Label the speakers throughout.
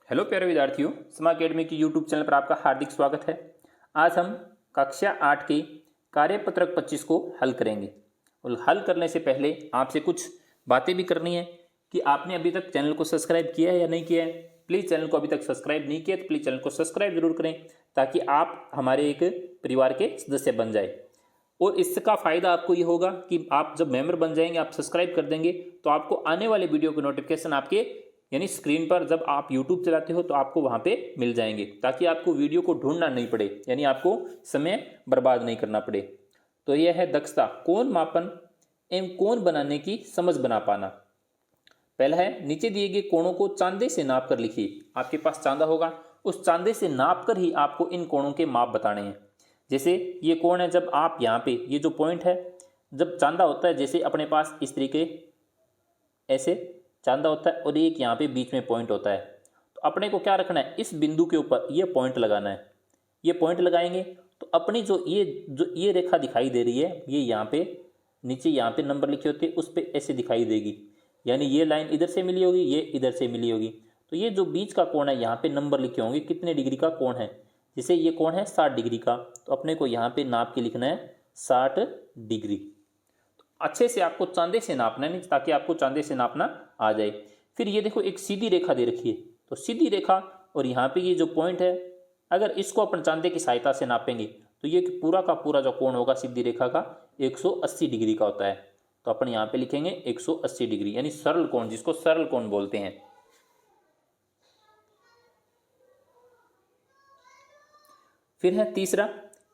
Speaker 1: Hello प्यारे विद्यार्थियों, समा अकेडमी की यूट्यूब चैनल पर आपका हार्दिक स्वागत है। आज हम कक्षा 8 के कार्यपत्रक 25 को हल करेंगे और हल करने से पहले आपसे कुछ बातें भी करनी है कि आपने अभी तक चैनल को सब्सक्राइब किया है या नहीं किया है। प्लीज़ चैनल को अभी तक सब्सक्राइब नहीं किया तो प्लीज़ चैनल को सब्सक्राइब जरूर करें ताकि आप हमारे एक परिवार के सदस्य बन जाए। और इसका फ़ायदा आपको ये होगा कि आप जब मेंबर बन जाएंगे, आप सब्सक्राइब कर देंगे तो आपको आने वाले वीडियो के नोटिफिकेशन आपके यानी स्क्रीन पर जब आप YouTube चलाते हो तो आपको वहाँ पे मिल जाएंगे, ताकि आपको वीडियो को ढूंढना नहीं पड़े, यानी आपको समय बर्बाद नहीं करना पड़े। तो यह है दक्षता, कोण मापन एवं कोण बनाने की समझ बना पाना। पहला है, नीचे दिए गए कोणों को चांदे से नाप कर लिखिए। आपके पास चांदा होगा, उस चांदे से नाप कर ही आपको इन कोणों के माप बताने हैं। जैसे ये कोण है, जब आप यहाँ पे ये जो पॉइंट है, जब चांदा होता है, जैसे अपने पास इस तरीके ऐसे चांदा होता है और एक यहाँ पे बीच में पॉइंट होता है, तो अपने को क्या रखना है, इस बिंदु के ऊपर ये पॉइंट लगाना है। ये पॉइंट लगाएंगे तो अपनी जो ये रेखा दिखाई दे रही है, ये यहाँ पे नीचे यहाँ पे नंबर लिखे होते हैं, उस पर ऐसे दिखाई देगी, यानी ये लाइन इधर से मिली होगी, ये इधर से मिली होगी। तो ये जो बीच का कोण है, यहाँ पे नंबर लिखे होंगे कितने डिग्री का कोण है। जैसे ये कोण है 60 डिग्री का, तो अपने को यहाँ पे नाप के लिखना है 60 डिग्री। अच्छे से आपको चांदे से नापना है, ताकि आपको चांदे से नापना आ जाए। फिर ये देखो, एक सीधी रेखा दे रखी है, तो सीधी रेखा और यहाँ पे ये जो पॉइंट है, अगर इसको अपन चांदे की सहायता से नापेंगे तो ये पूरा का पूरा जो कोण होगा सीधी रेखा का 180 डिग्री का होता है। तो अपन यहाँ पे लिखेंगे 180 डिग्री, यानी सरल कोण, जिसको सरल कोण बोलते हैं। फिर है तीसरा,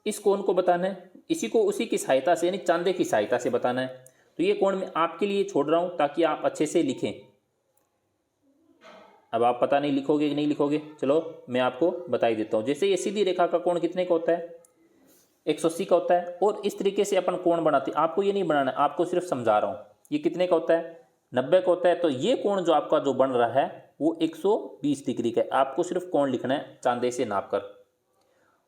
Speaker 1: इस कोण को बताना है, इसी को उसी की सहायता से यानी चांदे की सहायता से बताना है। तो ये कोण मैं आपके लिए छोड़ रहा हूं ताकि आप अच्छे से लिखें। अब आप पता नहीं लिखोगे कि नहीं लिखोगे, चलो मैं आपको बता ही देता हूं। जैसे ये सीधी रेखा का कोण कितने का होता है, 180 का होता है। और इस तरीके से अपन कोण बनाते, आपको ये नहीं बनाना है, आपको सिर्फ समझा रहा हूं। ये कितने का होता है, 90 का होता है। तो ये कोण जो आपका जो बन रहा है वो 120 डिग्री का है। आपको सिर्फ कोण लिखना है चांदे से नाप कर।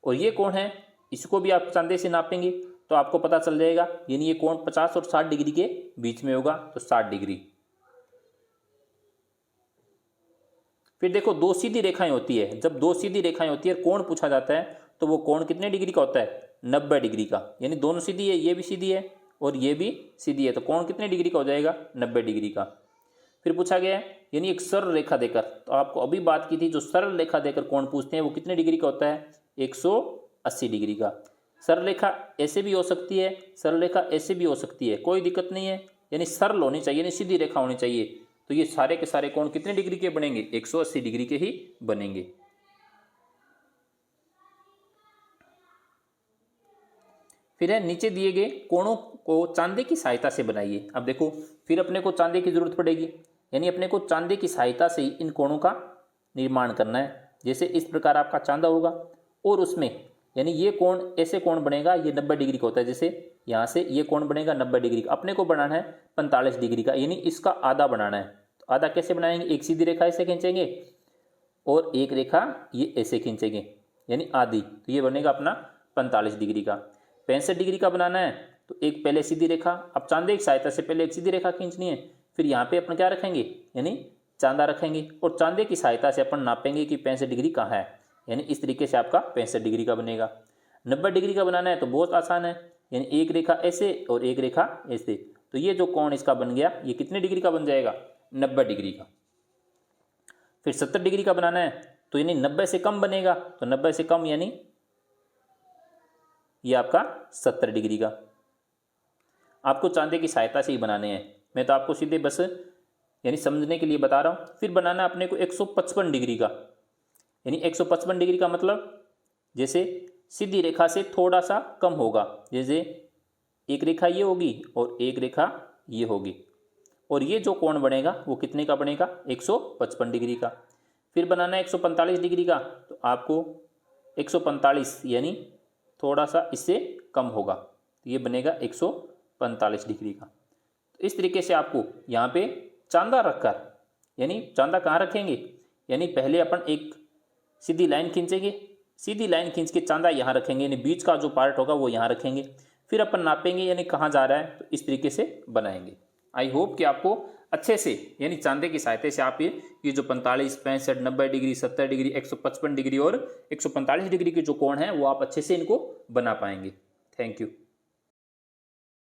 Speaker 1: और ये कोण है, इसको भी आप चांदे से नापेंगे तो आपको पता चल जाएगा, यानी ये कोण 50 और 60 डिग्री के बीच में होगा, तो 60 डिग्री। फिर देखो, दो सीधी रेखाएं होती है, जब दो सीधी रेखाएं होती है कोण पूछा जाता है तो वो कोण कितने डिग्री का होता है, 90 डिग्री का। यानी दोनों सीधी है, ये भी सीधी है और ये भी सीधी है, तो कोण कितने डिग्री का हो जाएगा, 90 डिग्री का। फिर पूछा गया है, यानी एक सरल रेखा देकर, तो आपको अभी बात की थी, जो सरल रेखा देकर कोण पूछते हैं वो कितने डिग्री का होता है, 180 डिग्री का। सरल रेखा ऐसे भी हो सकती है, सरल रेखा ऐसे भी हो सकती है, कोई दिक्कत नहीं है, यानी सरल होनी चाहिए, यानी सीधी रेखा होनी चाहिए। तो ये सारे के सारे कोण कितने डिग्री के बनेंगे, 180 डिग्री के ही बनेंगे। फिर है, नीचे दिए गए कोणों को चांदे की सहायता से बनाइए। अब देखो, फिर अपने को चांदे की जरूरत पड़ेगी, यानी अपने को चांदे की सहायता से ही इन कोणों का निर्माण करना है। जैसे इस प्रकार आपका चांदा होगा और उसमें यानी ये कोण ऐसे कोण बनेगा, ये 90 डिग्री का होता है। जैसे यहाँ से ये कोण बनेगा 90 डिग्री का, अपने को बनाना है 45 डिग्री का, यानी इसका आधा बनाना है। तो आधा कैसे बनाएंगे, एक सीधी रेखा ऐसे खींचेंगे और एक रेखा ये ऐसे खींचेंगे, यानी आधी, तो ये बनेगा अपना 45 डिग्री का। 65 डिग्री का बनाना है तो एक पहले सीधी रेखा, अब चांदे की सहायता से पहले एक सीधी रेखा खींचनी है, फिर यहाँ पे अपन क्या रखेंगे, यानी चांदा रखेंगे और चांदे की सहायता से अपन नापेंगे कि 65 डिग्री कहाँ है, यानी इस तरीके से आपका 65 डिग्री का बनेगा। 90 डिग्री का बनाना है तो बहुत आसान है, यानी एक रेखा ऐसे और एक रेखा ऐसे, तो ये जो कोण इसका बन गया ये कितने डिग्री का बन जाएगा, 90 डिग्री का। फिर 70 डिग्री का बनाना है तो यानी 90 से कम बनेगा, तो 90 से कम यानी ये आपका 70 डिग्री का। आपको चांदे की सहायता से ही बनाने हैं, मैं तो आपको सीधे बस यानी समझने के लिए बता रहा हूँ। फिर बनाना अपने को 155 डिग्री का, यानी 155 डिग्री का मतलब जैसे सीधी रेखा से थोड़ा सा कम होगा, जैसे एक रेखा ये होगी और एक रेखा ये होगी, और ये जो कोण बनेगा वो कितने का बनेगा, 155 डिग्री का। फिर बनाना है 145 डिग्री का, तो आपको 145 यानी थोड़ा सा इससे कम होगा, तो ये बनेगा 145 डिग्री का। तो इस तरीके से आपको यहाँ पे चांदा रखकर, यानी चांदा कहाँ रखेंगे, यानी पहले अपन एक सीधी लाइन खींचेंगे, सीधी लाइन खींच के चांदा यहाँ रखेंगे, यानी बीच का जो पार्ट होगा वो यहाँ रखेंगे। फिर अपन नापेंगे, यानी कहाँ जा रहा है, तो इस तरीके से बनाएंगे। आई होप कि आपको अच्छे से, यानी चांदे की सहायता से आप ये जो 45, 65, 90 डिग्री, 70 डिग्री, 155 डिग्री और 145 डिग्री के जो कोण हैं वो आप अच्छे से इनको बना पाएंगे। Thank you.